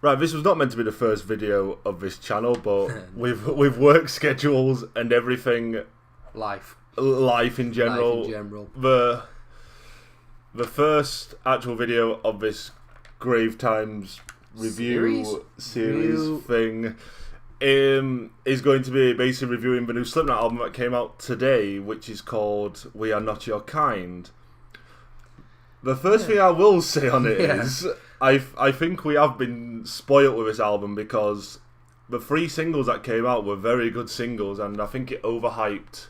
Right, this was not meant to be the first video of this channel, but with work schedules and everything, life in general, the first actual video of this Grave Times review series thing is going to be basically reviewing the new Slipknot album that came out today, which is called We Are Not Your Kind. The first thing I will say on it is I think we have been spoilt with this album because the 3 singles that came out were very good singles, and I think it overhyped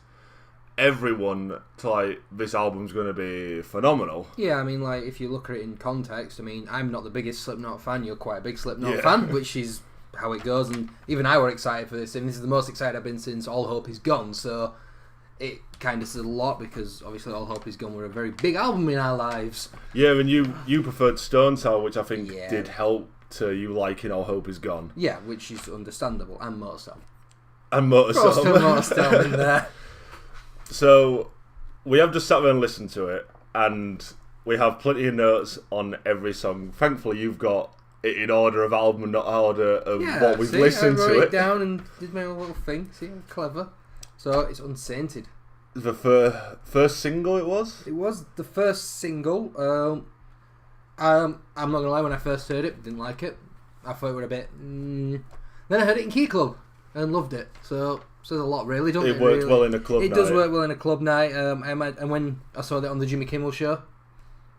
everyone to like, this album's going to be phenomenal. Yeah, I mean, like, if you look at it in context, I mean, I'm not the biggest Slipknot fan, you're quite a big Slipknot fan, which is how it goes, and even I were excited for this, and this is the most excited I've been since All Hope Is Gone, so it kind of says a lot, because obviously All Hope Is Gone were a very big album in our lives. Yeah, and you preferred Stone Sour, which I think did help to you liking All Hope Is Gone. Yeah, which is understandable, and Motorstorm. And Motorstorm. Motorstorm in there. So, we have just sat there and listened to it, and we have plenty of notes on every song. Thankfully, you've got it in order of album, not order of what we've listened to. I wrote it down and did my own little thing. See, I'm clever. So, it's Unsainted. The first single it was? It was the first single. I'm not going to lie, when I first heard it, didn't like it. I thought it was a bit... Then I heard it in Key Club and loved it. So... says a lot, really, doesn't it? It worked well in a club night. It does work well in a club night. And when I saw that on the Jimmy Kimmel show,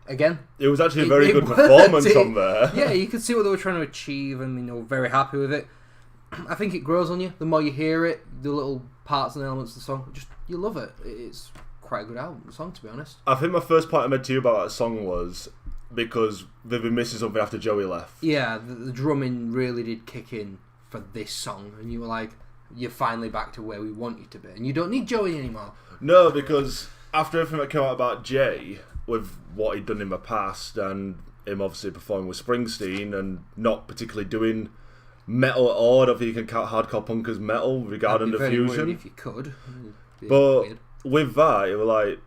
again, it was actually a very good performance on there. Yeah, you could see what they were trying to achieve, and very happy with it. I think it grows on you the more you hear it. The little parts and elements of the song, just you love it. It's quite a good song, to be honest. I think my first point I made to you about that song was because they've been missing something after Joey left. Yeah, the drumming really did kick in for this song, and you were like, you're finally back to where we want you to be, and you don't need Joey anymore. No, because after everything that came out about Jay, with what he'd done in the past, and him obviously performing with Springsteen, and not particularly doing metal at all, I don't think you can count hardcore punk as metal regarding the fusion. If you could. But with that, it was like,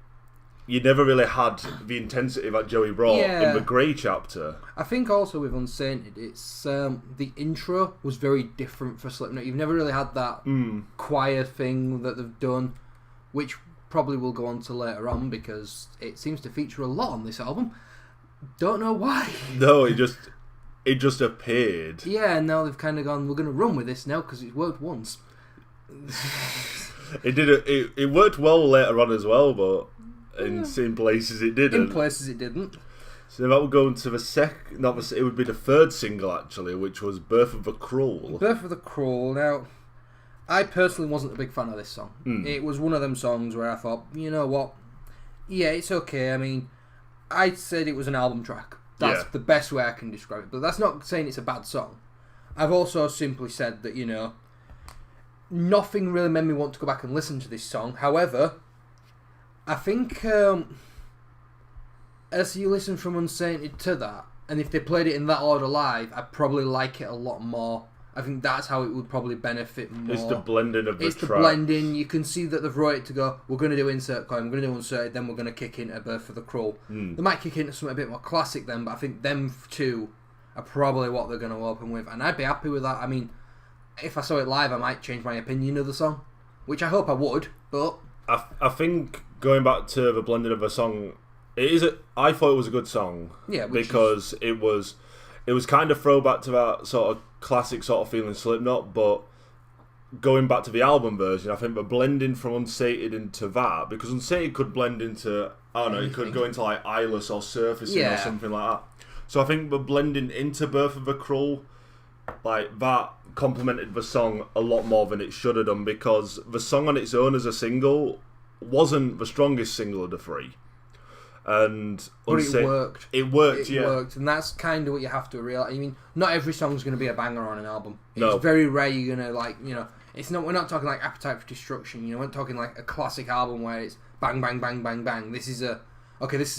you never really had the intensity that Joey brought in the Grey chapter. I think also with Unsainted, it's the intro was very different for Slipknot. You've never really had that choir thing that they've done, which probably will go on to later on because it seems to feature a lot on this album. Don't know why. No, it just appeared. Yeah, and now they've kind of gone, we're going to run with this now because it's worked once. It worked well later on as well, but in some places it didn't. In places it didn't. So that would go into the second. It would be the third single actually, which was "Birth of the Cruel." "Birth of the Cruel." Now, I personally wasn't a big fan of this song. It was one of them songs where I thought, you know what? Yeah, it's okay. I mean, I said it was an album track. That's the best way I can describe it. But that's not saying it's a bad song. I've also simply said that, nothing really made me want to go back and listen to this song. However, I think as you listen from Unsainted to that, and if they played it in that order live, I'd probably like it a lot more. I think that's how it would probably benefit more. It's the blending of the tracks. It's the blending. You can see that they've wrote it to go, we're going to do Insert Coin, we're going to do Unsainted, then we're going to kick into Birth of the Cruel. They might kick into something a bit more classic then, but I think them two are probably what they're going to open with, and I'd be happy with that. I mean, if I saw it live, I might change my opinion of the song, which I hope I would, but... I think going back to the blending of a song, I thought it was a good song. Yeah, because it was kind of throwback to that sort of classic sort of feeling Slipknot, but going back to the album version, I think the blending from Unsated into that, because Unsated could blend into, I don't know, it could go into like Eyeless or Surfacing or something like that. So I think the blending into Birth of the Cruel, like that complemented the song a lot more than it should have done, because the song on its own as a single wasn't the strongest single of the three. But it worked. It worked, It worked, and that's kind of what you have to realize. I mean, not every song's going to be a banger on an album. It's very rare you're going to, it's not. We're not talking like Appetite for Destruction. We're not talking like a classic album where it's bang, bang, bang, bang, bang. This is a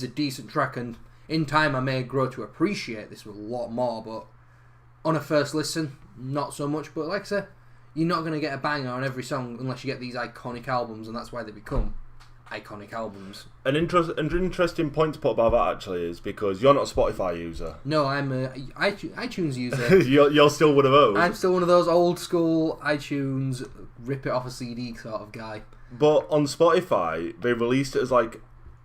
decent track, and in time I may grow to appreciate this a lot more, but on a first listen, not so much. But like I said, you're not going to get a banger on every song unless you get these iconic albums, and that's why they become iconic albums. An interesting point to put about that actually is because you're not a Spotify user. No, I'm a iTunes user. you're still one of those. I'm still one of those old school iTunes rip it off a CD sort of guy. But on Spotify, they released it as like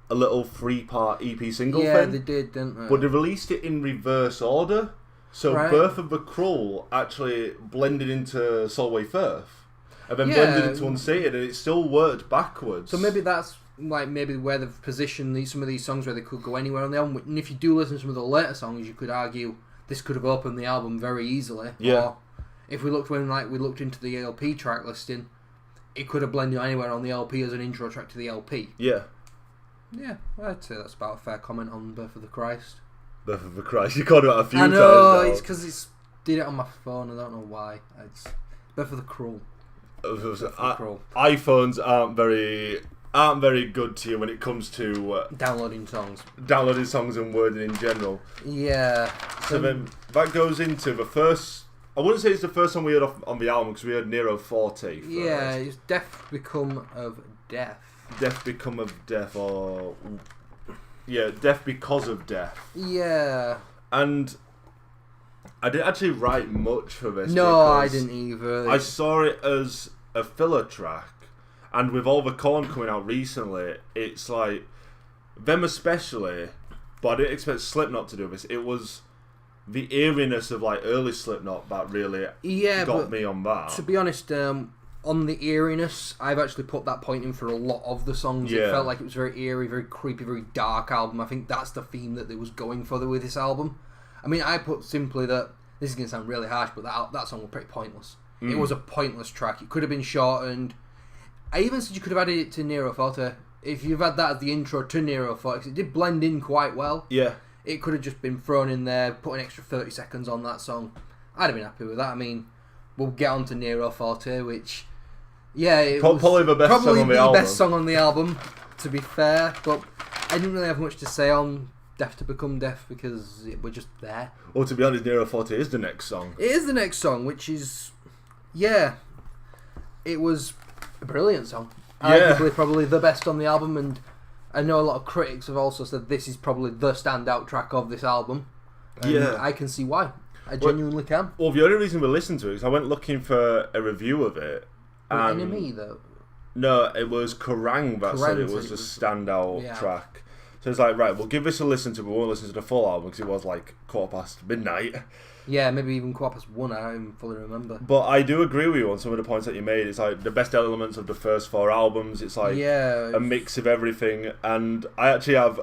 a little 3-part EP single thing. Yeah, they did, didn't they? But they released it in reverse order. So Birth of the Cruel actually blended into Solway Firth. And then blended into Unsainted, and it still worked backwards. So maybe that's maybe where they've positioned some of these songs where they could go anywhere on the album. And if you do listen to some of the later songs, you could argue this could have opened the album very easily. Yeah. Or if we looked into the LP track listing, it could have blended anywhere on the LP as an intro track to the LP. Yeah. Yeah, I'd say that's about a fair comment on Birth of the Christ. Birth of the Christ. You called it out a few times. I know, now. it's because it's did it on my phone. I don't know why. It's Birth of the Cruel. iPhones aren't very good to you when it comes to downloading songs and wording in general. Yeah. So then that goes into the first. I wouldn't say it's the first song we heard on the album because we heard Nero Forte first. Yeah, it's Death Become of Death. Death Become of Death, or Death Because of Death. Yeah. And I didn't actually write much for this. No, I didn't either. I saw it as a filler track, and with all the corn coming out recently, it's like them especially. But I didn't expect Slipknot to do this. It was the eeriness of like early Slipknot that really got me on that. To be honest, on the eeriness, I've actually put that point in for a lot of the songs. Yeah. It felt like it was very eerie, very creepy, very dark album. I think that's the theme that they was going for with this album. I mean, I put simply that, this is going to sound really harsh, but that song was pretty pointless. It was a pointless track. It could have been shortened. I even said you could have added it to Nero Forte. If you've had that as the intro to Nero Forte, because it did blend in quite well. Yeah. It could have just been thrown in there, put an extra 30 seconds on that song. I'd have been happy with that. I mean, we'll get on to Nero Forte, which, probably the best song on the album. Best song on the album, to be fair. But I didn't really have much to say on Death to Become Death because we're just there. Well, to be honest, Nero Forte is the next song. It is the next song, which is, it was a brilliant song. Arguably probably the best on the album, and I know a lot of critics have also said this is probably the standout track of this album. And I can see why. I genuinely can. Well, the only reason we listened to it is I went looking for a review of it. Enemy, though? No, it was Kerrang that said it was a standout track. So it's like, right, we'll give this a listen to, but we won't listen to the full album because it was like midnight. Yeah, maybe even 1:15, I don't even fully remember. But I do agree with you on some of the points that you made. It's like the best elements of the first 4 albums. It's like a mix of everything. And I actually have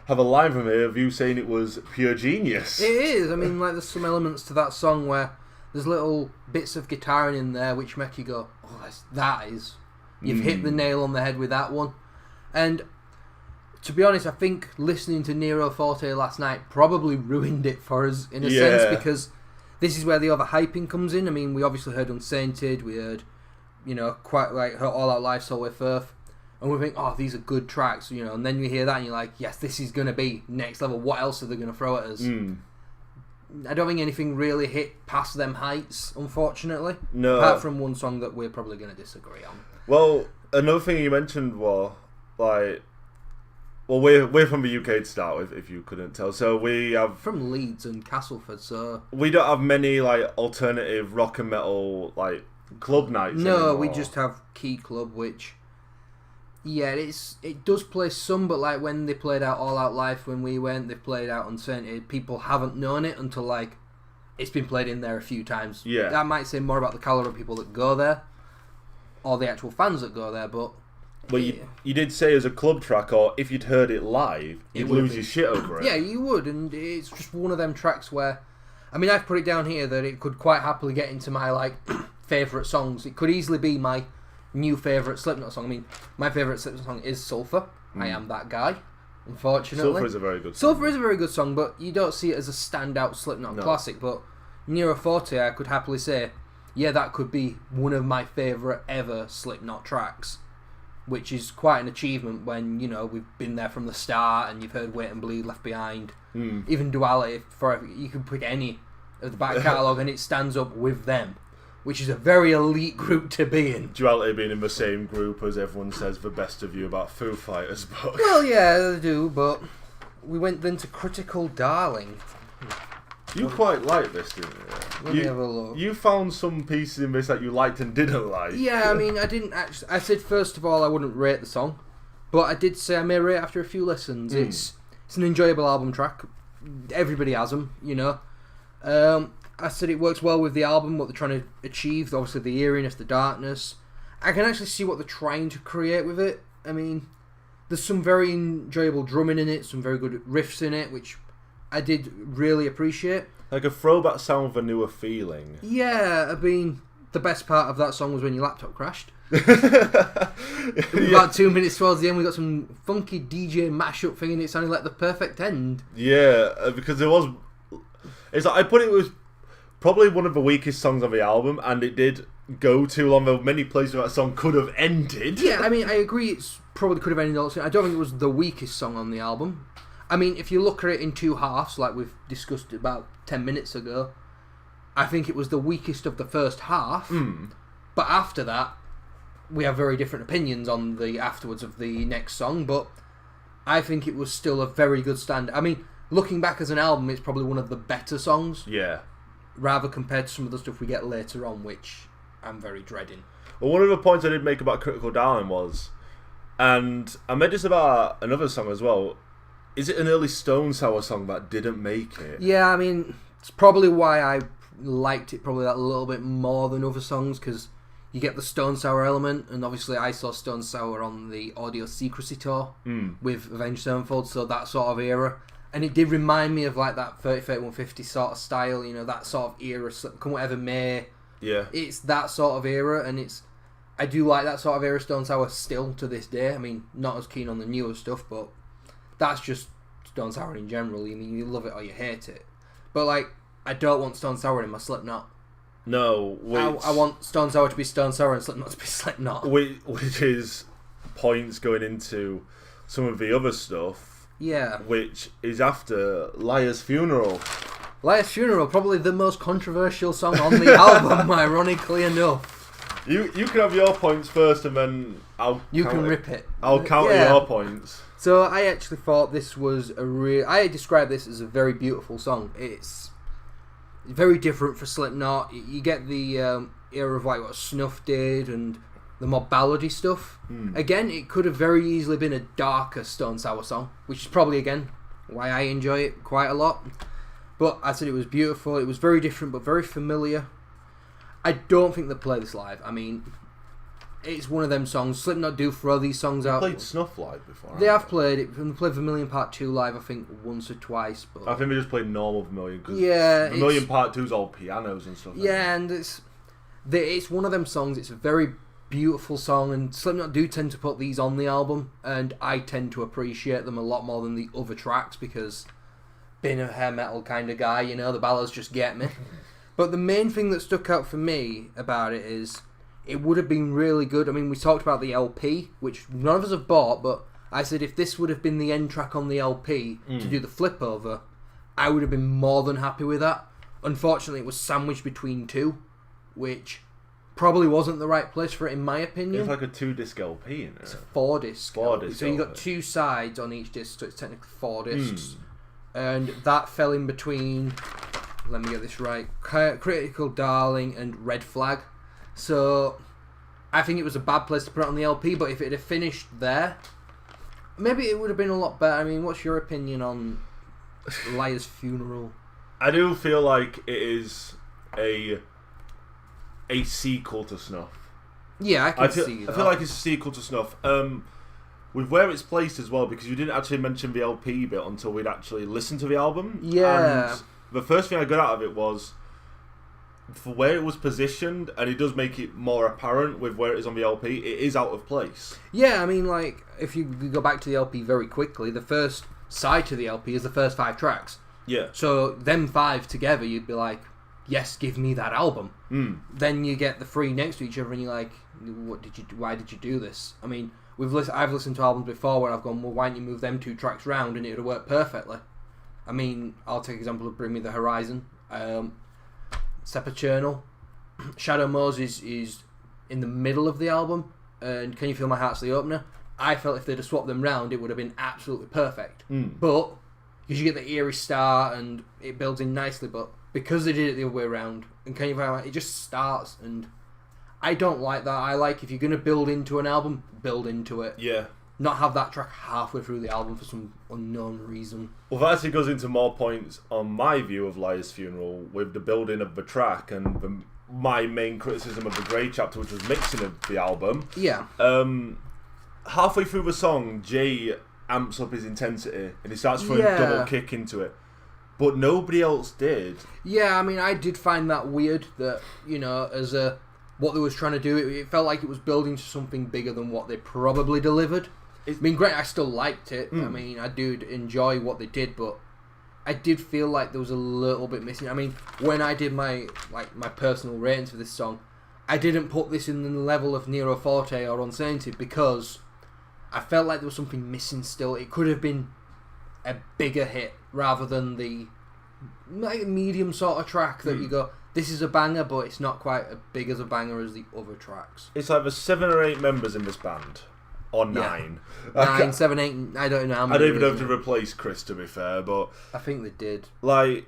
a line from here of you saying it was pure genius. It is. I mean, like, there's some elements to that song where there's little bits of guitaring in there which make you go, oh, that is. You've hit the nail on the head with that one. And to be honest, I think listening to Nero Forte last night probably ruined it for us in a sense, because this is where the overhyping comes in. I mean, we obviously heard Unsainted, we heard, quite like her All Out Live, Solway Firth, and we think, oh, these are good tracks, and then you hear that and you're like, yes, this is going to be next level. What else are they going to throw at us? I don't think anything really hit past them heights, unfortunately. No. Apart from one song that we're probably going to disagree on. Well, another thing you mentioned was, like, well, we're from the UK to start with, if you couldn't tell. So we have from Leeds and Castleford, so we don't have many like alternative rock and metal like club nights. No, anymore. we just have Key Club, which it does play some, but like when they played out All Out Life when we went, they played out Unsainted. People haven't known it until like it's been played in there a few times. Yeah, that might say more about the caliber of people that go there, or the actual fans that go there, but. Well, you did say as a club track, or if you'd heard it live, you'd lose your shit over it. Yeah, you would, and it's just one of them tracks where, I mean, I've put it down here that it could quite happily get into my like favourite songs. It could easily be my new favourite Slipknot song. I mean, my favourite Slipknot song is Sulphur. I am that guy, unfortunately. Sulphur is a very good song. Sulphur is a very good song, but you don't see it as a standout Slipknot classic. But Nero Forte, I could happily say, yeah, that could be one of my favourite ever Slipknot tracks. Which is quite an achievement when, we've been there from the start and you've heard Wait and Bleed, Left Behind. Even Duality, you could pick any of the back catalogue and it stands up with them. which is a very elite group to be in. Duality being in the same group as everyone says the best of you about Foo Fighters, but... Well, yeah, they do, but we went then to Critical Darling. You quite liked this, didn't you? Let me have a look. You found some pieces in this that you liked and didn't like. Yeah, I mean, I didn't actually... I said, first of all, I wouldn't rate the song, but I did say I may rate after a few listens. It's an enjoyable album track. Everybody has them, you know. I said it works well with the album, what they're trying to achieve, obviously the eeriness, the darkness. I can actually see what they're trying to create with it. I mean, there's some very enjoyable drumming in it, some very good riffs in it, which I did really appreciate. Like a throwback sound with a newer feeling. Yeah, I mean, the best part of that song was when your laptop crashed. About 2 minutes towards the end, we got some funky DJ mashup thing, and it sounded like the perfect end. Yeah, because there was... It's like, I put it was probably one of the weakest songs on the album, and it did go too long. There were many places where that song could have ended. Yeah, I mean, I agree, it's probably could have ended also. I don't think it was the weakest song on the album. I mean, if you look at it in two halves, like we've discussed about 10 minutes ago, I think it was the weakest of the first half. But after that, we have very different opinions on the afterwards of the next song, but I think it was still a very good stand. I mean, looking back as an album, it's probably one of the better songs. Yeah. Rather compared to some of the stuff we get later on, which I'm very dreading. Well, one of the points I did make about Critical Darling was, and I made this about another song as well, is it an early Stone Sour song that didn't make it? Yeah, I mean, it's probably why I liked it probably that little bit more than other songs, because you get the Stone Sour element, and obviously I saw Stone Sour on the Audio Secrecy tour with Avenged Sevenfold, so that sort of era. And it did remind me of like that 30-31-50 sort of style, you know, that sort of era, come whatever may. Yeah. It's that sort of era, and I do like that sort of era Stone Sour still to this day. I mean, not as keen on the newer stuff, but that's just Stone Sour in general. I mean, you love it or you hate it. But like, I don't want Stone Sour in my Slipknot. No, I want Stone Sour to be Stone Sour and Slipknot to be Slipknot. Which is points going into some of the other stuff. Yeah. Which is after Liar's Funeral. Liar's Funeral, probably the most controversial song on the album, ironically enough. You can have your points first, and then You can rip it. I'll counter your points. So I actually thought this was I describe this as a very beautiful song. It's very different for Slipknot. You get the era of like what Snuff did and the more ballady stuff. Again, it could have very easily been a darker Stone Sour song, which is probably, again, why I enjoy it quite a lot. But I said it was beautiful. It was very different, but very familiar. I don't think they play this live. I mean, it's one of them songs. Slipknot do throw these songs out. They played Snuff live before. They have played it. They played Vermilion Part 2 live, I think, once or twice. But I think they just played normal Vermilion. Yeah. Vermilion Part 2's all pianos and stuff. Yeah, and it's one of them songs. It's a very beautiful song, and Slipknot do tend to put these on the album, and I tend to appreciate them a lot more than the other tracks, because being a hair metal kind of guy, you know, the ballads just get me. But the main thing that stuck out for me about it is it would have been really good. I mean, we talked about the LP, which none of us have bought, but I said if this would have been the end track on the LP to do the flip over, I would have been more than happy with that. Unfortunately, it was sandwiched between two, which probably wasn't the right place for it, in my opinion. It's like a 2-disc LP, isn't it? It's a 4-disc. 4-disc. So you got two sides on each disc, so it's technically 4 discs. And that fell in between, let me get this right, Critical Darling and Red Flag. So I think it was a bad place to put it on the LP, but if it had finished there, maybe it would have been a lot better. I mean, what's your opinion on Liar's Funeral? I do feel like it is a sequel to Snuff. Yeah, I can see that. I feel like it's a sequel to Snuff. With where it's placed as well, because you didn't actually mention the LP bit until we'd actually listened to the album. Yeah. And the first thing I got out of it was for where it was positioned, and it does make it more apparent with where it is on the LP, it is out of place. Yeah, I mean, like, if you go back to the LP very quickly, the first side to the LP is the first 5 tracks. Yeah. So them 5 together, you'd be like, yes, give me that album. Then you get the 3 next to each other, and you're like, why did you do this? I mean, I've listened to albums before where I've gone, well, why don't you move them 2 tracks round, and it would have worked perfectly. I mean, I'll take example of Bring Me the Horizon, Sepulchral. Shadow Moses is in the middle of the album, and Can You Feel My Heart's the opener. I felt if they'd have swapped them round, it would have been absolutely perfect. But, because you get the eerie start and it builds in nicely, but because they did it the other way around, and Can You Feel My Heart, it just starts, and I don't like that. I like, if you're going to build into an album, build into it. Yeah. Not have that track halfway through the album for some unknown reason. Well, that actually goes into more points on my view of Liar's Funeral with the building of the track and my main criticism of the Grey Chapter, which was mixing of the album. Yeah. Halfway through the song, Jay amps up his intensity and he starts throwing a double kick into it. But nobody else did. Yeah, I mean, I did find that weird that, as what they was trying to do, it felt like it was building to something bigger than what they probably delivered. I mean, great, I still liked it. I mean, I do enjoy what they did, but I did feel like there was a little bit missing. I mean, when I did my personal ratings for this song, I didn't put this in the level of Nero Forte or Unsainted because I felt like there was something missing still. It could have been a bigger hit rather than the medium sort of track that you go, this is a banger, but it's not quite as big as a banger as the other tracks. It's either 7 or 8 members in this band. Or 9. 9, 7, 8, I don't know how many. I don't even know if to replace Chris, to be fair, but... I think they did. Like,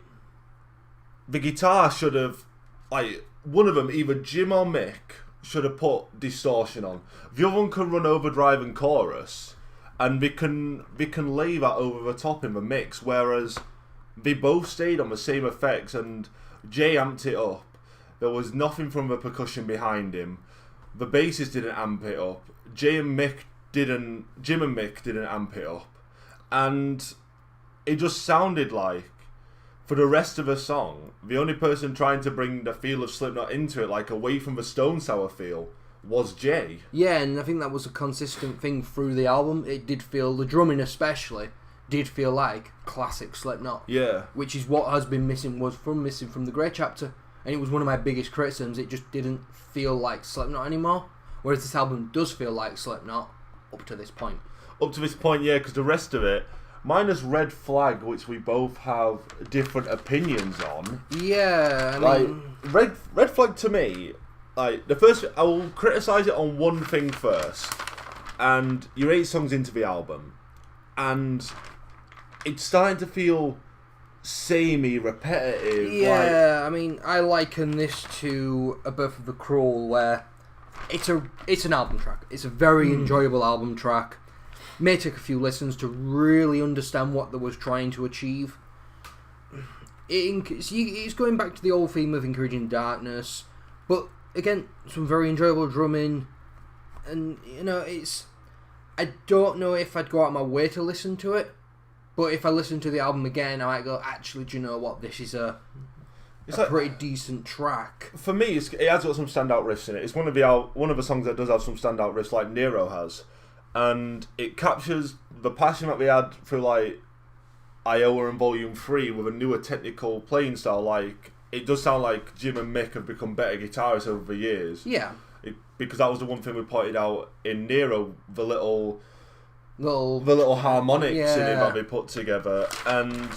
the guitar should have... Like, one of them, either Jim or Mick, should have put distortion on. The other one can run overdrive and chorus, and they can lay that over the top in the mix, whereas they both stayed on the same effects, and Jay amped it up. There was nothing from the percussion behind him. The bassist didn't amp it up. Jim and Mick didn't amp it up. And it just sounded like, for the rest of the song, the only person trying to bring the feel of Slipknot into it, like away from the Stone Sour feel, was Jay. Yeah, and I think that was a consistent thing through the album. It did feel, the drumming especially, did feel like classic Slipknot. Yeah. Which is what has been missing from the Grey Chapter. And it was one of my biggest criticisms. It just didn't feel like Slipknot anymore. Whereas this album does feel like Slipknot up to this point. Up to this point, yeah, because the rest of it, minus Red Flag, which we both have different opinions on. Yeah, I mean... Red Flag to me, like, the first... I will criticise it on one thing first. And you're 8 songs into the album. And it's starting to feel samey, repetitive. Yeah, I mean, I liken this to A Birth of the Cruel, where it's an album track. It's a very enjoyable album track. May take a few listens to really understand what they was trying to achieve. It's going back to the old theme of encouraging darkness, but again, some very enjoyable drumming, and I don't know if I'd go out of my way to listen to it, but if I listen to the album again, I might go, actually, do you know what? This is a pretty decent track. For me, it has got some standout riffs in it. It's one of the songs that does have some standout riffs, like Nero has, and it captures the passion that we had through like Iowa and Volume 3 with a newer technical playing style. Like, it does sound like Jim and Mick have become better guitarists over the years. Yeah. Because that was the one thing we pointed out in Nero, the little harmonics in it that they put together. And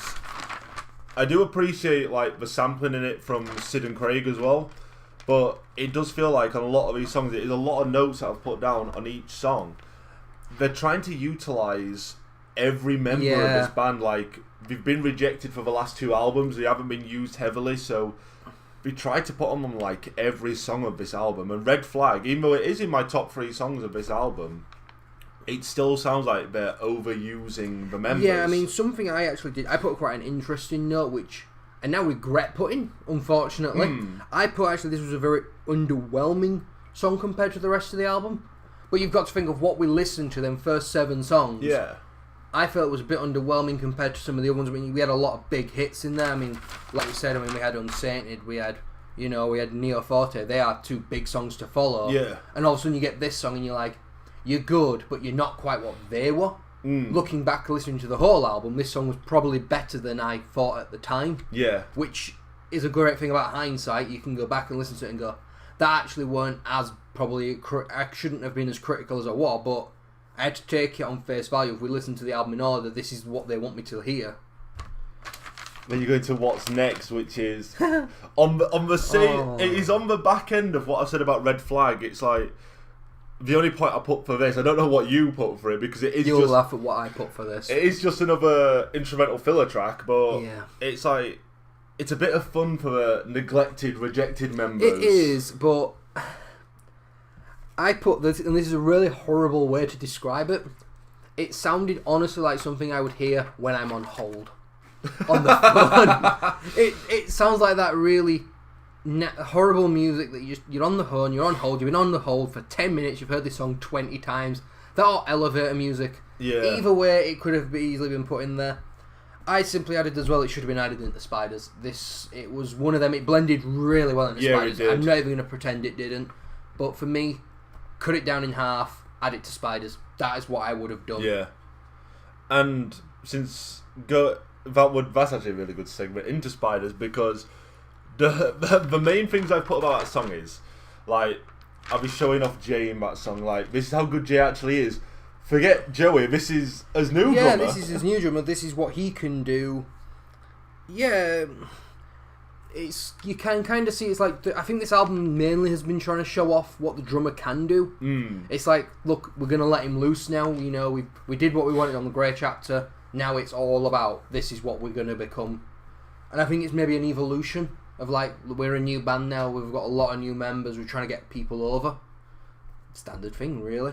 I do appreciate like the sampling in it from Sid and Craig as well, but it does feel like on a lot of these songs, there's a lot of notes that I've put down on each song. They're trying to utilise every member of this band. Like, they've been rejected for the last 2 albums, they haven't been used heavily, so we tried to put them on like every song of this album. And Red Flag, even though it is in my top 3 songs of this album, it still sounds like they're overusing the members. Yeah, I mean, something I actually did, I put quite an interesting note, which I now regret putting, unfortunately. I put, actually, this was a very underwhelming song compared to the rest of the album. But you've got to think of what we listened to them first 7 songs. Yeah. I felt it was a bit underwhelming compared to some of the other ones. I mean, we had a lot of big hits in there. I mean, like you said, we had Unsainted, we had Nero Forte. They are 2 big songs to follow. Yeah. And all of a sudden you get this song and you're like, you're good, but you're not quite what they were. Looking back, listening to the whole album, this song was probably better than I thought at the time. Yeah. Which is a great thing about hindsight. You can go back and listen to it and go, that actually weren't as probably... I shouldn't have been as critical as I was, but I had to take it on face value. If we listen to the album in order, this is what they want me to hear. then you go into what's next, which is on the same. It is on the back end of what I said about Red Flag. It's like the only point I put for this. I don't know what you put for it because it is. You'll laugh at what I put for this. It is just another instrumental filler track, but it's like it's a bit of fun for the neglected, rejected members. It is, but I put this, and this is a really horrible way to describe it. It sounded honestly like something I would hear when I'm on hold on the phone. It sounds like that really horrible music that you're on the phone, you're on hold, you've been on the hold for 10 minutes, you've heard this song 20 times. That or elevator music. Yeah. Either way, it could have easily been put in there. I simply added as well, it should have been added into Spiders. It was one of them, it blended really well into Spiders. It did. I'm not even going to pretend it didn't. But for me, cut it down in half, add it to Spiders. That is what I would have done. Yeah. And that's actually a really good segment into Spiders because the main things I put about that song is like I'll be showing off Jay in that song, like this is how good Jay actually is. Forget Joey, this is his new drummer. Yeah, this is his new drummer, this is what he can do. Yeah, you can kind of see it's like I think this album mainly has been trying to show off what the drummer can do. It's like, look, we're gonna let him loose now. You know, we did what we wanted on the Grey Chapter. Now it's all about this is what we're gonna become, and I think it's maybe an evolution of like we're a new band now. We've got a lot of new members. We're trying to get people over. Standard thing, really.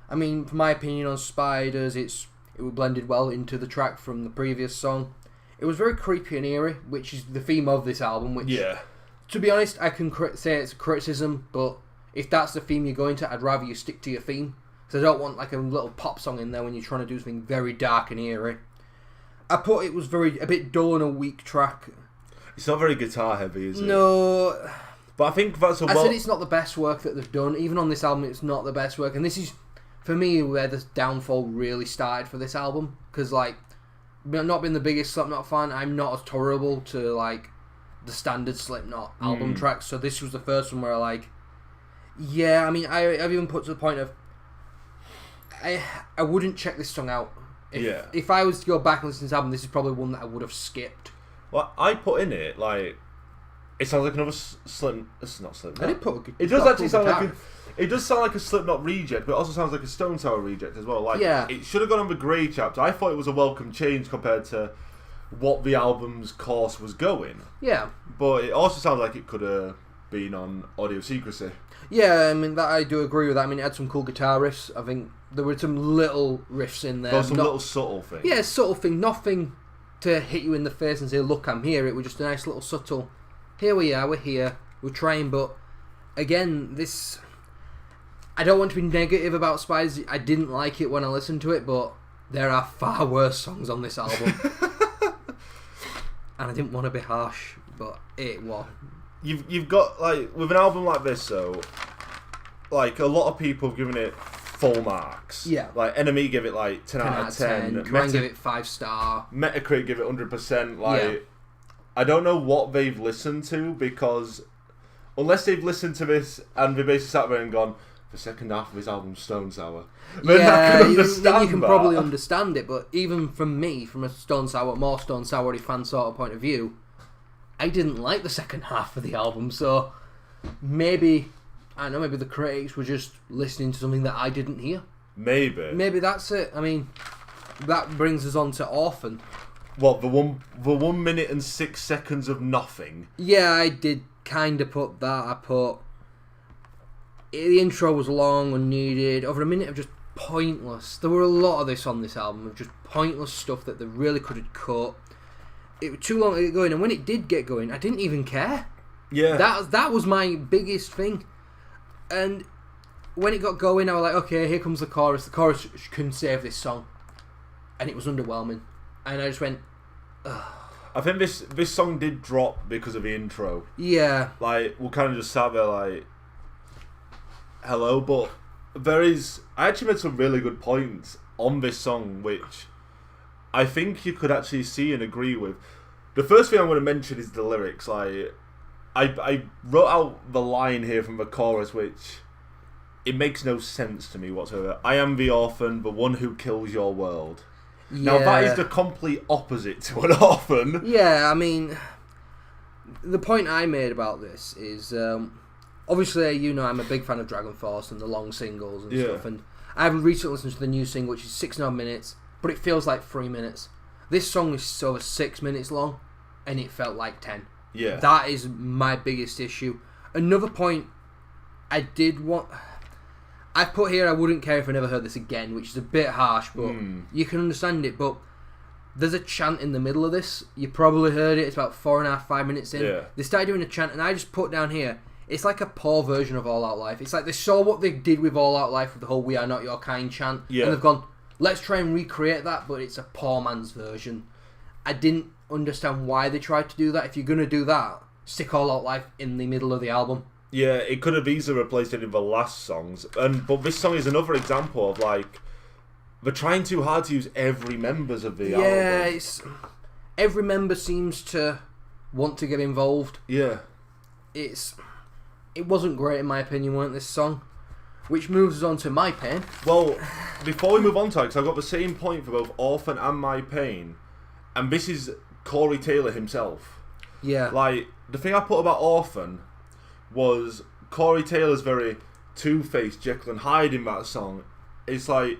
I mean, for my opinion on Spiders, it blended well into the track from the previous song. It was very creepy and eerie, which is the theme of this album. Which, to be honest, I can say it's a criticism, but if that's the theme you're going to, I'd rather you stick to your theme. Because I don't want like a little pop song in there when you're trying to do something very dark and eerie. I put it was a bit dull and a weak track. It's not very guitar heavy, is it? No. But I think that's I said it's not the best work that they've done. Even on this album, it's not the best work. And this is, for me, where the downfall really started for this album. Because, like, not being the biggest Slipknot fan, I'm not as tolerable to like the standard Slipknot album tracks. So this was the first one where I've even put to the point of I wouldn't check this song out. If I was to go back and listen to this album, this is probably one that I would have skipped. Well, I put in it like it sounds like another Slipknot. It's not Slipknot. I did put it does actually sound like it does sound like a Slipknot reject, but it also sounds like a Stone Sour reject as well. Like, it should have gone on the Grey Chapter. I thought it was a welcome change compared to what the album's course was going. Yeah. But it also sounds like it could have been on Audio Secrecy. Yeah, I mean, that I do agree with that. I mean, it had some cool guitar riffs. I think there were some little riffs in there. There were some little subtle things. Yeah, subtle thing. Nothing to hit you in the face and say, look, I'm here. It was just a nice little subtle, here we are, we're here, we're trying. But again, this... I don't want to be negative about Spiders. I didn't like it when I listened to it, but there are far worse songs on this album. And I didn't want to be harsh, but it was. You've got, like, with an album like this, though, like, a lot of people have given it full marks. Yeah. Like, Enemy give it, like, 10 out of 10. Kerrang give it 5-star. Metacritic give it 100%. Like, I don't know what they've listened to, because unless they've listened to this and they basically sat there and gone, the second half of his album, Stone Sour. Then you can probably understand it, but even from me, from a more Stone Sour fan sort of point of view, I didn't like the second half of the album, so maybe the critics were just listening to something that I didn't hear. Maybe that's it. I mean, that brings us on to Orphan. What, the 1 minute and 6 seconds of nothing? Yeah, I did kind of put that. The intro was long, unneeded, over a minute of just pointless. There were a lot of this on this album, of just pointless stuff that they really could have cut. It was too long to get going, and when it did get going, I didn't even care. Yeah. That was my biggest thing. And when it got going, I was like, okay, here comes the chorus. The chorus can save this song. And it was underwhelming. And I just went, ugh. I think this song did drop because of the intro. Yeah. Like, we kind of just sat there like, hello, but I actually made some really good points on this song, which I think you could actually see and agree with. The first thing I'm going to mention is the lyrics. Like, I wrote out the line here from the chorus, which it makes no sense to me whatsoever. I am the orphan, the one who kills your world. Now that is the complete opposite to an Orphan. Yeah, I mean, the point I made about this is, obviously, you know, I'm a big fan of Dragon Force and the long singles and stuff, and I haven't recently listened to the new single, which is 6.5 minutes, but it feels like 3 minutes. This song is over 6 minutes long, and it felt like 10. Yeah. That is my biggest issue. Another point I put here, I wouldn't care if I never heard this again, which is a bit harsh, but you can understand it. But there's a chant in the middle of this. You probably heard it. It's about 4.5, 5 minutes in. Yeah. They started doing a chant, and I just put down here, it's like a poor version of All Out Life. It's like they saw what they did with All Out Life with the whole "We Are Not Your Kind" chant, and they've gone, let's try and recreate that, but it's a poor man's version. I didn't understand why they tried to do that. If you're going to do that, stick All Out Life in the middle of the album. Yeah, it could have easily replaced any of the last songs. But this song is another example of, like, they're trying too hard to use every members of the album. Yeah, every member seems to want to get involved. Yeah. It wasn't great in my opinion, weren't this song? Which moves us on to My Pain. Well, before we move on to it, because I've got the same point for both Orphan and My Pain, and this is Corey Taylor himself. Yeah. Like, the thing I put about Orphan was Corey Taylor's very two-faced Jekyll and Hyde in that song. It's like,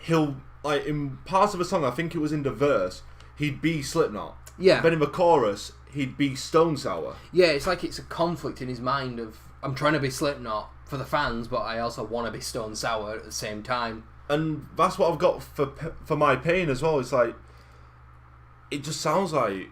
he'll, like, in parts of the song, I think it was in the verse, he'd be Slipknot. Yeah. Then in the chorus, he'd be Stone Sour. Yeah, it's like it's a conflict in his mind of, I'm trying to be Slipknot for the fans, but I also want to be Stone Sour at the same time. And that's what I've got for My Pain as well. It's like, it just sounds like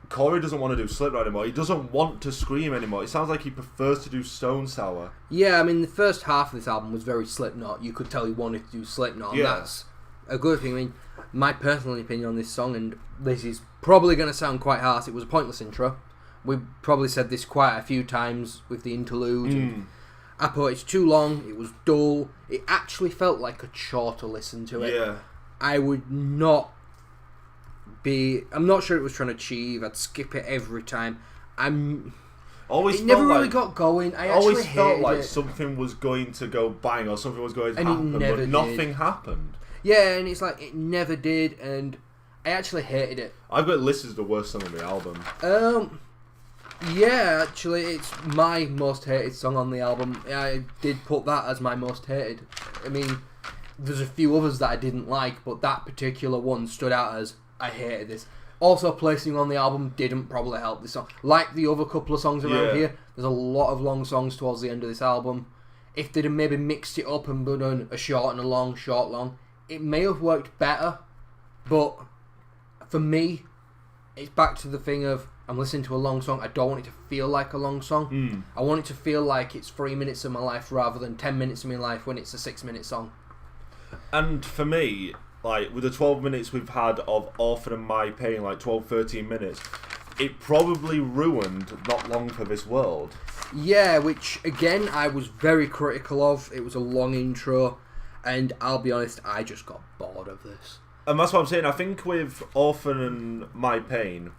Corey doesn't want to do Slipknot anymore. He doesn't want to scream anymore. It sounds like he prefers to do Stone Sour. Yeah, I mean, the first half of this album was very Slipknot. You could tell he wanted to do Slipknot, and that's a good thing. I mean, my personal opinion on this song, and this is probably going to sound quite harsh, it was a pointless intro. We probably said this quite a few times with the interlude. And I thought it's too long, it was dull. It actually felt like a chore to listen to it. Yeah. I would not I'm not sure it was trying to achieve. I'd skip it every time. It never really got going. I always actually felt hated like it. something was going to go bang or something was going to And happen, it never but nothing happened. Yeah, and it's like it never did, and I actually hated it. I've got it listed as the worst song on the album. Yeah, actually, it's my most hated song on the album. I did put that as my most hated. I mean, there's a few others that I didn't like, but that particular one stood out as I hated this. Also, placing on the album didn't probably help this song. Like the other couple of songs around here, there's a lot of long songs towards the end of this album. If they'd have maybe mixed it up and done a short and a long, short, long, it may have worked better. But for me, it's back to the thing of, I'm listening to a long song, I don't want it to feel like a long song. I want it to feel like it's 3 minutes of my life rather than 10 minutes of my life when it's a 6-minute song. And for me, like, with the 12 minutes we've had of Orphan and My Pain, like 12, 13 minutes, it probably ruined Not Long for This World. Yeah, which, again, I was very critical of. It was a long intro, and I'll be honest, I just got bored of this. And that's what I'm saying. I think with Orphan and My Pain,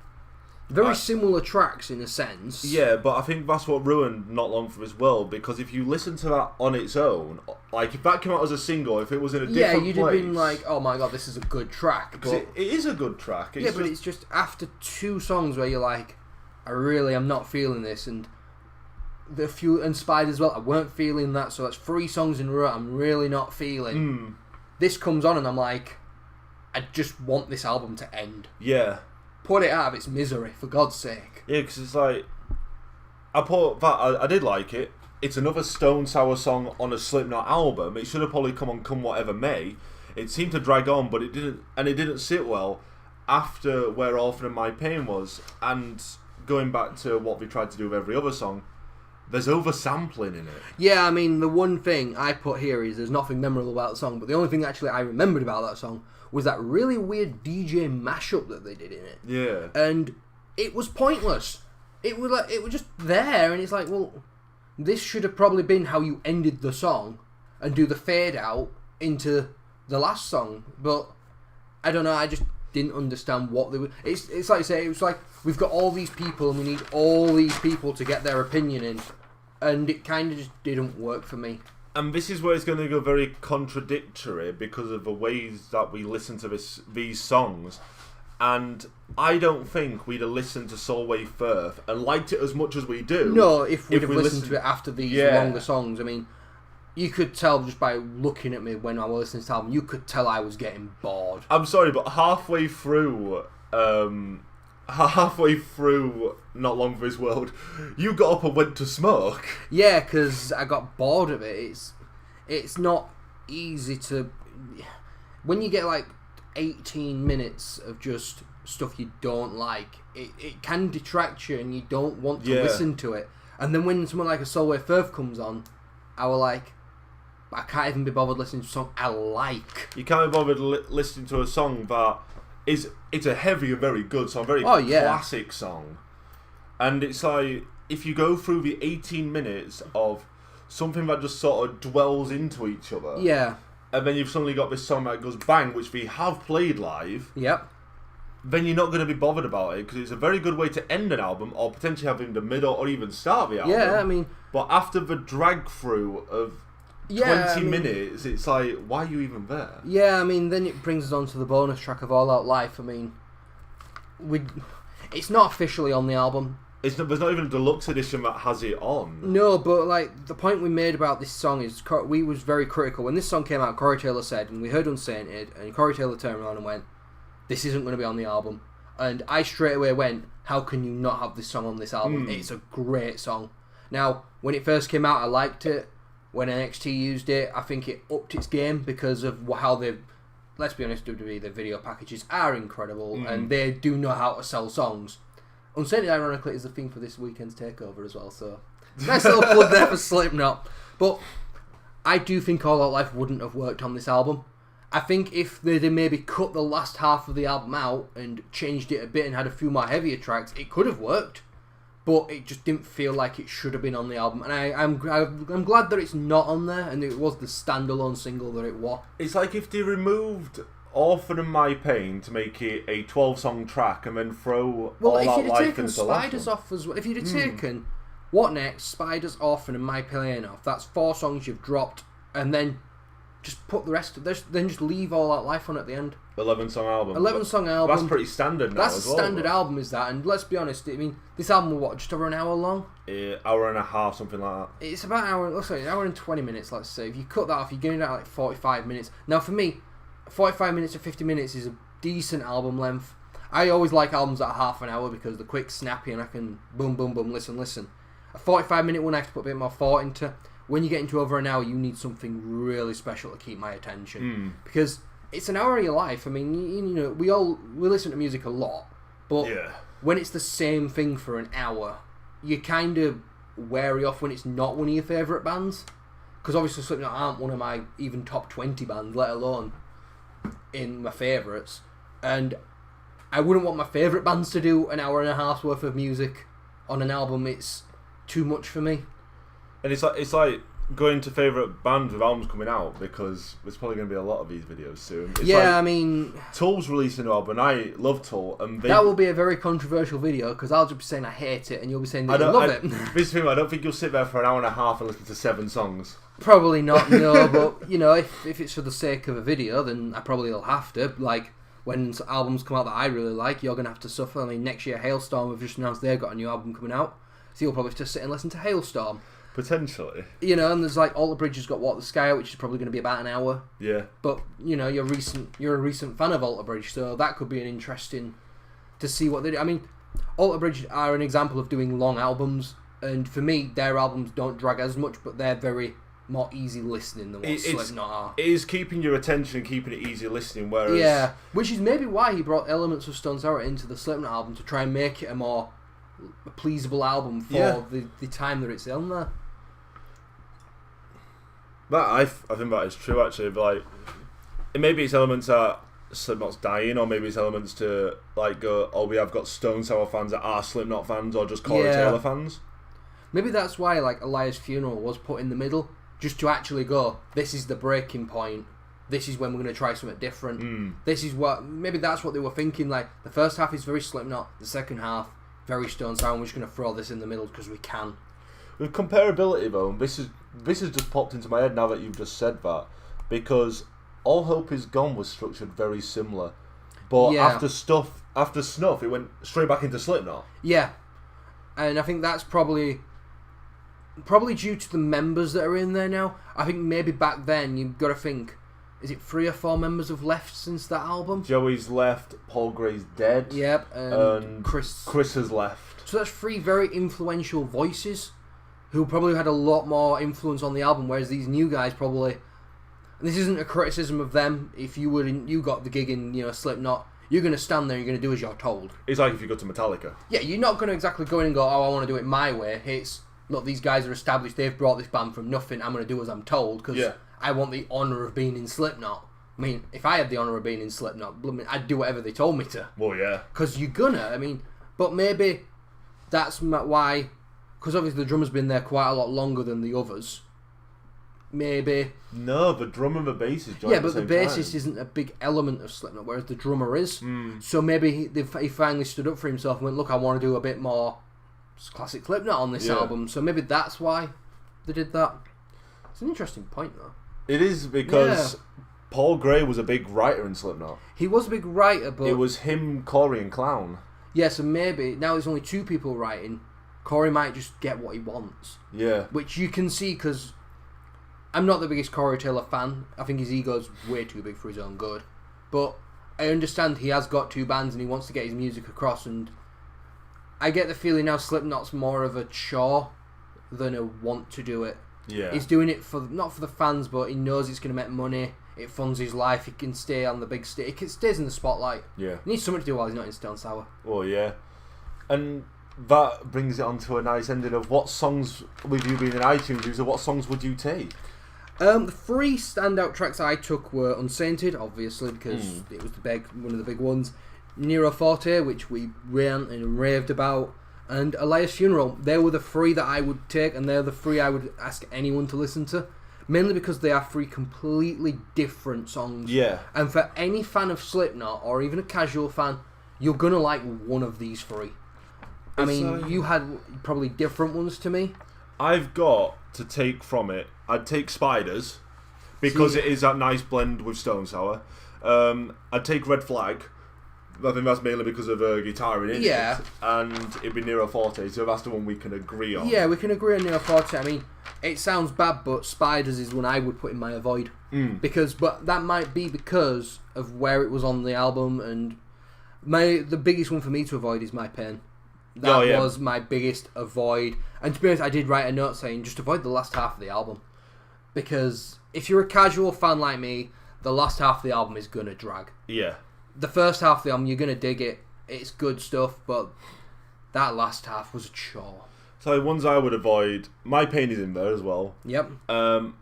very similar tracks in a sense. Yeah, but I think that's what ruined Not Long for This World, because if you listen to that on its own, like if that came out as a single, if it was in a different place, you'd have been like, oh my god, this is a good track. But it is a good track. But it's just after 2 songs where you're like, I really am not feeling this, and the few and Spider as well, I weren't feeling that, so that's 3 songs in a row I'm really not feeling. This comes on and I'm like, I just want this album to end. Yeah. Put it out of its misery, for God's sake. Yeah, because it's like, I did like it. It's another Stone Sour song on a Slipknot album. It should have probably come on Come Whatever May. It seemed to drag on, but it didn't, and it didn't sit well after where Orphan and My Pain was. And going back to what we tried to do with every other song, there's oversampling in it. Yeah, I mean, the one thing I put here is there's nothing memorable about the song, but the only thing actually I remembered about that song was that really weird DJ mashup that they did in it. Yeah. And it was pointless. It was just there, and it's like, well, this should have probably been how you ended the song and do the fade out into the last song. But I don't know, I just didn't understand what they were. It's like I say, it was like we've got all these people and we need all these people to get their opinion in, and it kind of just didn't work for me. And this is where it's going to go very contradictory because of the ways that we listen to these songs. And I don't think we'd have listened to Solway Firth and liked it as much as we do. No, if we'd have listened to it after these longer songs. I mean, you could tell just by looking at me when I was listening to the album, you could tell I was getting bored. I'm sorry, but halfway through Not Long for This World, you got up and went to smoke. Yeah, because I got bored of it. It's not easy to... When you get like 18 minutes of just stuff you don't like, it can detract you and you don't want to listen to it. And then when someone like a Solway Firth comes on, I was like, I can't even be bothered listening to a song I like. You can't be bothered listening to a song that it's a heavy and very good song, very classic song. And it's like, if you go through the 18 minutes of something that just sort of dwells into each other, and then you've suddenly got this song that goes bang, which we have played live, then you're not going to be bothered about it, because it's a very good way to end an album, or potentially having the middle or even start the album. Yeah, I mean... But after the drag through of 20 minutes, it's like, why are you even there? Yeah, I mean, then it brings us on to the bonus track of All Out Life. I mean, it's not officially on the album. There's not even a deluxe edition that has it on. No, but like the point we made about this song is we was very critical. When this song came out, Corey Taylor said, and we heard Unsainted, and Corey Taylor turned around and went, this isn't going to be on the album. And I straight away went, how can you not have this song on this album? It's a great song. Now, when it first came out, I liked it. When NXT used it, I think it upped its game because of how they've... Let's be honest, WWE, their video packages are incredible, and they do know how to sell songs. Unsainted, ironically, is the theme for this weekend's takeover as well, so nice little plug there for Slipknot. But I do think All Out Life wouldn't have worked on this album. I think if they'd maybe cut the last half of the album out and changed it a bit and had a few more heavier tracks, it could have worked. But it just didn't feel like it should have been on the album. And I'm glad that it's not on there, and it was the standalone single that it was. It's like if they removed Orphan and My Pain to make it a 12-song track and then throw All Out Life into the last one. Well, if you'd have taken Spiders off as well, if you'd have taken What Next, Spiders, Orphan and My Pain off, that's 4 songs you've dropped, and then just put the rest of this, then just leave All Out Life on at the end. 11-song album. 11-song album. That's pretty standard now. That's a standard album, is that? And let's be honest, I mean, this album was just over an hour long? Hour and a half, something like that. It's about an hour and 20 minutes, let's say. If you cut that off, you're getting out like 45 minutes. Now, for me, 45 minutes to 50 minutes is a decent album length. I always like albums that are half an hour because they're quick, snappy, and I can boom, boom, boom, listen. A 45-minute one I have to put a bit more thought into. When you get into over an hour, you need something really special to keep my attention. Because it's an hour of your life. I mean, you know, we listen to music a lot, but when it's the same thing for an hour, you're kind of wary off when it's not one of your favourite bands. Because obviously Slipknot aren't one of my even top 20 bands, let alone in my favourites. And I wouldn't want my favourite bands to do an hour and a half's worth of music on an album. It's too much for me. And it's like going to favourite bands with albums coming out, because there's probably going to be a lot of these videos soon. It's I mean... Tool's releasing an album, and I love Tool. And that will be a very controversial video, because I'll just be saying I hate it, and you'll be saying that you love it. This thing, I don't think you'll sit there for an hour and a half and listen to 7 songs. Probably not, no, but, you know, if it's for the sake of a video, then I probably will have to. Like, when albums come out that I really like, you're going to have to suffer. I mean, next year, Hailstorm have just announced they've got a new album coming out, so you'll probably have to sit and listen to Hailstorm. Potentially. You know, and there's like Alter Bridge has got Walk the Sky out, which is probably going to be about an hour. Yeah. But, you know, you're a recent fan of Alter Bridge, so that could be an interesting to see what they do. I mean, Alter Bridge are an example of doing long albums, and for me, their albums don't drag as much, but they're very more easy listening than what Slipknot are. It is keeping your attention and keeping it easy listening, whereas... Yeah, which is maybe why he brought elements of Stone Sour into the Slipknot album, to try and make it a more pleasable album for the time that it's on there. But I think that is true, actually. But like, maybe it's elements that Slipknot's dying, or maybe it's elements to like go, oh, we have got Stone Sour fans that are Slipknot fans, or just Corey Taylor fans. Maybe that's why like Elias' Funeral was put in the middle, just to actually go, this is the breaking point. This is when we're going to try something different. This is what, maybe that's what they were thinking. Like, the first half is very Slipknot, the second half very Stone Sour, and we're just going to throw this in the middle because we can. With comparability though, and this has just popped into my head now that you've just said that, because All Hope Is Gone was structured very similar, but after Snuff, it went straight back into Slipknot. Yeah, and I think that's probably due to the members that are in there now. I think maybe back then you've got to think, is it 3 or 4 members have left since that album? Joey's left, Paul Gray's dead. Yep, and Chris has left. So that's 3 very influential voices who probably had a lot more influence on the album, whereas these new guys probably... And this isn't a criticism of them. If you got the gig in Slipknot, you're going to stand there and you're going to do as you're told. It's like if you go to Metallica. Yeah, you're not going to exactly go in and go, oh, I want to do it my way. It's, look, these guys are established, they've brought this band from nothing, I'm going to do as I'm told, because I want the honour of being in Slipknot. I mean, if I had the honour of being in Slipknot, I'd do whatever they told me to. Well, yeah. Because you're gonna, but maybe that's why, because obviously the drummer's been there quite a lot longer than the others. Maybe. No, the drum and the bass is joined. Yeah, but the bassist isn't a big element of Slipknot, whereas the drummer is. So maybe he finally stood up for himself and went, look, I want to do a bit more classic Slipknot on this album. So maybe that's why they did that. It's an interesting point, though. It is, because Paul Gray was a big writer in Slipknot. He was a big writer, but... It was him, Corey, and Clown. Yeah, so maybe, now there's only 2 people writing, Corey might just get what he wants. Yeah. Which you can see, because I'm not the biggest Corey Taylor fan. I think his ego's way too big for his own good. But I understand he has got 2 bands and he wants to get his music across, and I get the feeling now Slipknot's more of a chore than a want to do it. Yeah. He's doing it not for the fans, but he knows it's going to make money. It funds his life. He can stay on the big stage. He stays in the spotlight. Yeah. He needs something to do while he's not in Stone Sour. Oh, yeah. And that brings it on to a nice ending of what songs, with you being an iTunes user, what songs would you take? The 3 standout tracks I took were Unsainted, obviously, because it was one of the big ones. Nero Forte, which we ran and raved about. And Elias Funeral. They were the 3 that I would take, and they're the 3 I would ask anyone to listen to. Mainly because they are 3 completely different songs. Yeah. And for any fan of Slipknot, or even a casual fan, you're going to like one of these 3. I mean, you had probably different ones to me. I've got to take from it, I'd take Spiders, because it is that nice blend with Stone Sour. I'd take Red Flag. I think that's mainly because of guitar in it. And it'd be Nero Forte, so that's the one we can agree on. Yeah, we can agree on Nero Forte. I mean, it sounds bad, but Spiders is one I would put in my avoid. But that might be because of where it was on the album, and the biggest one for me to avoid is My Pain. That was my biggest avoid. And to be honest, I did write a note saying, just avoid the last half of the album. Because if you're a casual fan like me, the last half of the album is going to drag. Yeah. The first half of the album, you're going to dig it. It's good stuff, but that last half was a chore. So ones I would avoid, My Pain is in there as well. Yep. I'd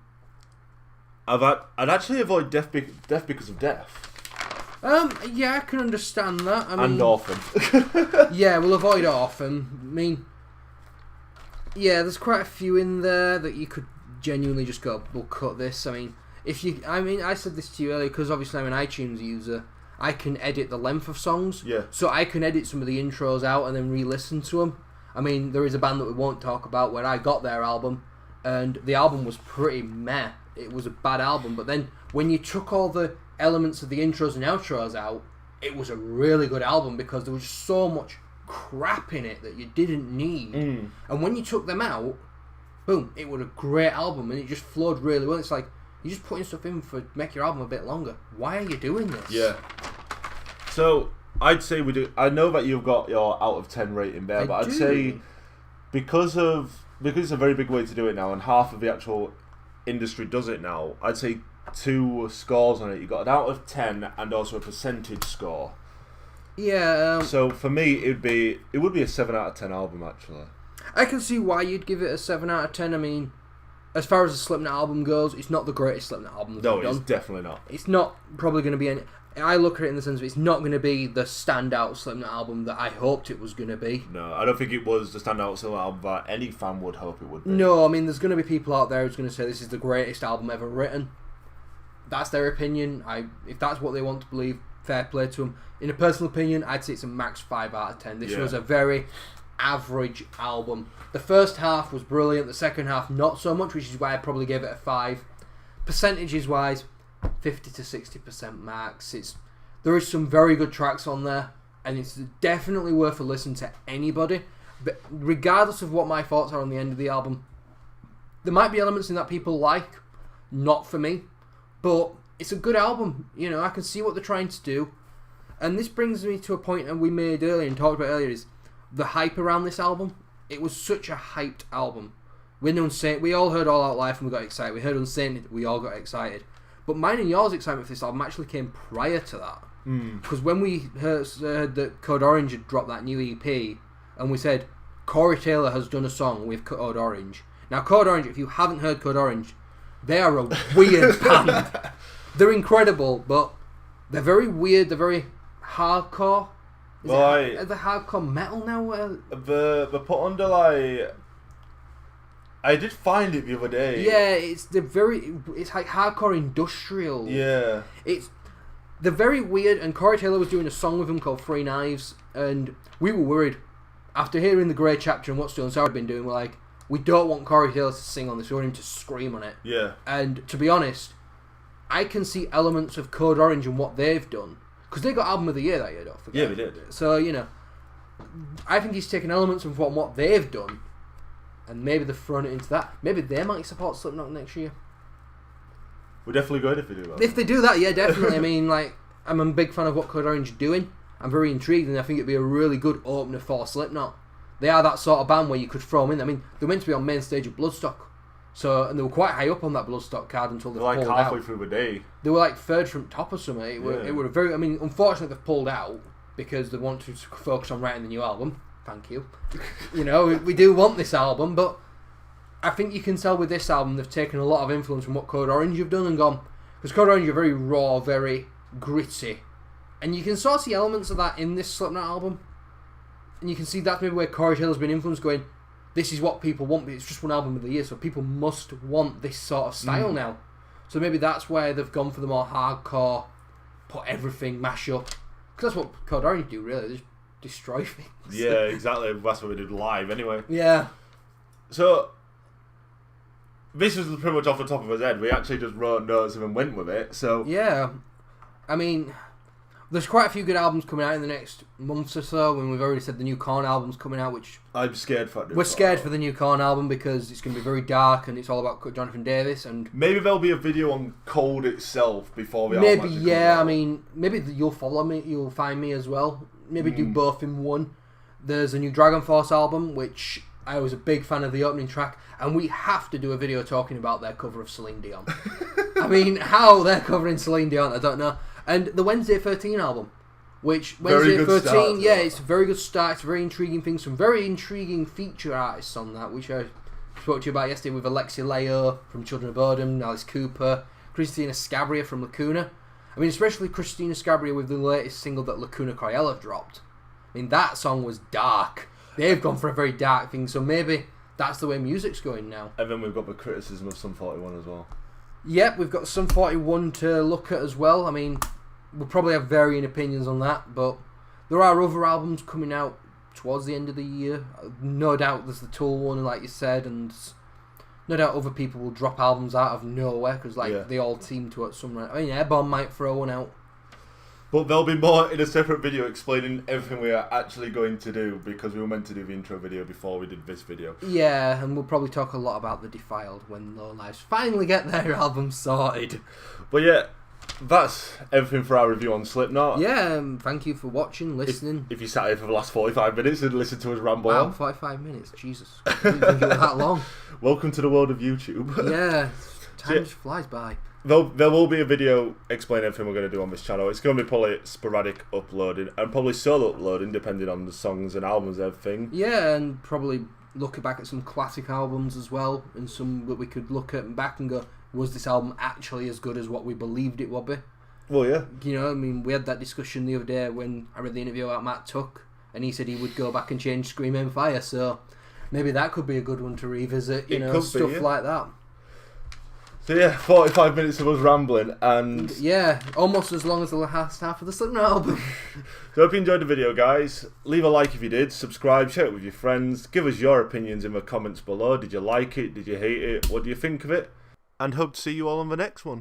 actually avoid Death Because of Death. Yeah, I can understand that. And Orphan. Yeah, we'll avoid Orphan. I mean, yeah, there's quite a few in there that you could genuinely just go, we'll cut this. I mean, I said this to you earlier, because obviously I'm an iTunes user. I can edit the length of songs. Yeah. So I can edit some of the intros out and then re-listen to them. I mean, there is a band that we won't talk about where I got their album, and the album was pretty meh. It was a bad album, but then when you took all the elements of the intros and outros out, it was a really good album, because there was just so much crap in it that you didn't need. And when you took them out, boom, it was a great album, and it just flowed really well. It's like, you're just putting stuff in to make your album a bit longer. Why are you doing this? Yeah. So, I'd say we do... I know that you've got your out of 10 rating there, but I'd say because it's a very big way to do it now, and half of the actual industry does it now, I'd say 2 scores on it. You got an out of 10 and also a percentage score. Yeah. So for me, it would be a 7 out of 10 album, actually. I can see why you'd give it a 7 out of 10. I mean, as far as the Slipknot album goes, it's not the greatest Slipknot album they've done. No, it's definitely not. It's not probably going to be any... I look at it in the sense of it's not going to be the standout Slipknot album that I hoped it was going to be. No, I don't think it was the standout Slipknot album that any fan would hope it would be. No, I mean, there's going to be people out there who's going to say this is the greatest album ever written. That's their opinion. If that's what they want to believe, fair play to them. In a personal opinion, I'd say it's a max 5 out of 10. This was a very average album. The first half was brilliant, the second half not so much, which is why I probably gave it a 5. Percentages wise, 50 to 60% max. There is some very good tracks on there, and it's definitely worth a listen to anybody. But regardless of what my thoughts are on the end of the album, there might be elements in that people like, not for me, but it's a good album. You know, I can see what they're trying to do. And this brings me to a point that we made earlier and talked about earlier, is the hype around this album. It was such a hyped album. We all heard All Out Life and we got excited. We heard Unsainted, we all got excited. But mine and yours excitement for this album actually came prior to that. Because when we heard that Code Orange had dropped that new EP, and we said, Corey Taylor has done a song with Code Orange. Now, Code Orange, if you haven't heard Code Orange, they are a weird band. They're incredible, but they're very weird, they're very hardcore. Are they hardcore metal now? They're put under like... I did find it the other day. Yeah, it's like hardcore industrial. Yeah. They're very weird, and Corey Taylor was doing a song with them called Three Knives, and we were worried. After hearing the Grey Chapter and what Stu and Sarah have been doing, we're like, we don't want Corey Taylor to sing on this, we want him to scream on it. Yeah. And to be honest, I can see elements of Code Orange and what they've done. Because they got Album of the Year that year, don't forget. Yeah, we did. So, you know, I think he's taken elements of what they've done, and maybe they've thrown it into that. Maybe they might support Slipknot next year. We're definitely going if they do that. If they do that, yeah, definitely. I mean, like, I'm a big fan of what Code Orange are doing. I'm very intrigued, and I think it'd be a really good opener for Slipknot. They are that sort of band where you could throw them in. I mean, they were meant to be on main stage of Bloodstock, and they were quite high up on that Bloodstock card until they pulled out. Like halfway through the day. They were like third from top or something. It were very. I mean, unfortunately they've pulled out because they want to focus on writing the new album. Thank you. You know, we do want this album, but I think you can tell with this album they've taken a lot of influence from what Code Orange have done and gone, because Code Orange are very raw, very gritty, and you can sort of see elements of that in this Slipknot album. And you can see that's maybe where Corey Taylor's been influenced, going, this is what people want, but it's just one album of the year, so people must want this sort of style now. So maybe that's where they've gone for the more hardcore, put everything, mash up. Because that's what Code Orange do, really. They just destroy things. Yeah, exactly. That's what we did live, anyway. Yeah. So, this was pretty much off the top of his head. We actually just wrote notes and went with it, so... Yeah. I mean... There's quite a few good albums coming out in the next months or so, and we've already said the new Korn album's coming out, which... I'm scared for it. We're scared for the new Korn album because it's going to be very dark and it's all about Jonathan Davis, and... Maybe there'll be a video on Cold itself before the album actually comes out. I mean, maybe you'll follow me, you'll find me as well. Maybe do both in one. There's a new Dragon Force album, which I was a big fan of the opening track, and we have to do a video talking about their cover of Celine Dion. I mean, how they're covering Celine Dion, I don't know. And the Wednesday 13 album, which Wednesday 13, yeah, it's a very good start. It's a very intriguing thing. Some very intriguing feature artists on that, which I spoke to you about yesterday with Alexia Leo from Children of Bodom, Alice Cooper, Christina Scabria from Lacuna. I mean, especially Christina Scabria with the latest single that Lacuna Coil have dropped. I mean, that song was dark. They've gone for a very dark thing, so maybe that's the way music's going now. And then we've got the criticism of Sum 41 as well. Yep, we've got Sum 41 to look at as well. I mean, we'll probably have varying opinions on that, but there are other albums coming out towards the end of the year. No doubt there's the Tool one, like you said, and no doubt other people will drop albums out of nowhere, because they all seem to at some... I mean, Airborne might throw one out. But there'll be more in a separate video explaining everything we are actually going to do, because we were meant to do the intro video before we did this video. Yeah, and we'll probably talk a lot about The Defiled when Low Lives finally get their album sorted. But yeah, that's everything for our review on Slipknot. Yeah, thank you for watching, listening. If you sat here for the last 45 minutes and listened to us ramble on. Wow, 45 minutes, Jesus. I didn't think it was that long. Welcome to the world of YouTube. Yeah, time just flies by. There will be a video explaining everything we're going to do on this channel. It's going to be probably sporadic uploading and probably solo uploading depending on the songs and albums and everything. Yeah, and probably look back at some classic albums as well, and some that we could look at back and go, was this album actually as good as what we believed it would be? Well, yeah. You know, I mean, we had that discussion the other day when I read the interview about Matt Tuck, and he said he would go back and change Scream and Fire, so maybe that could be a good one to revisit, you know, stuff like that. So yeah, 45 minutes of us rambling, and yeah, almost as long as the last half of the Slipknot album. So I hope you enjoyed the video, guys. Leave a like if you did, subscribe, share it with your friends, give us your opinions in the comments below. Did you like it? Did you hate it? What do you think of it? And hope to see you all on the next one.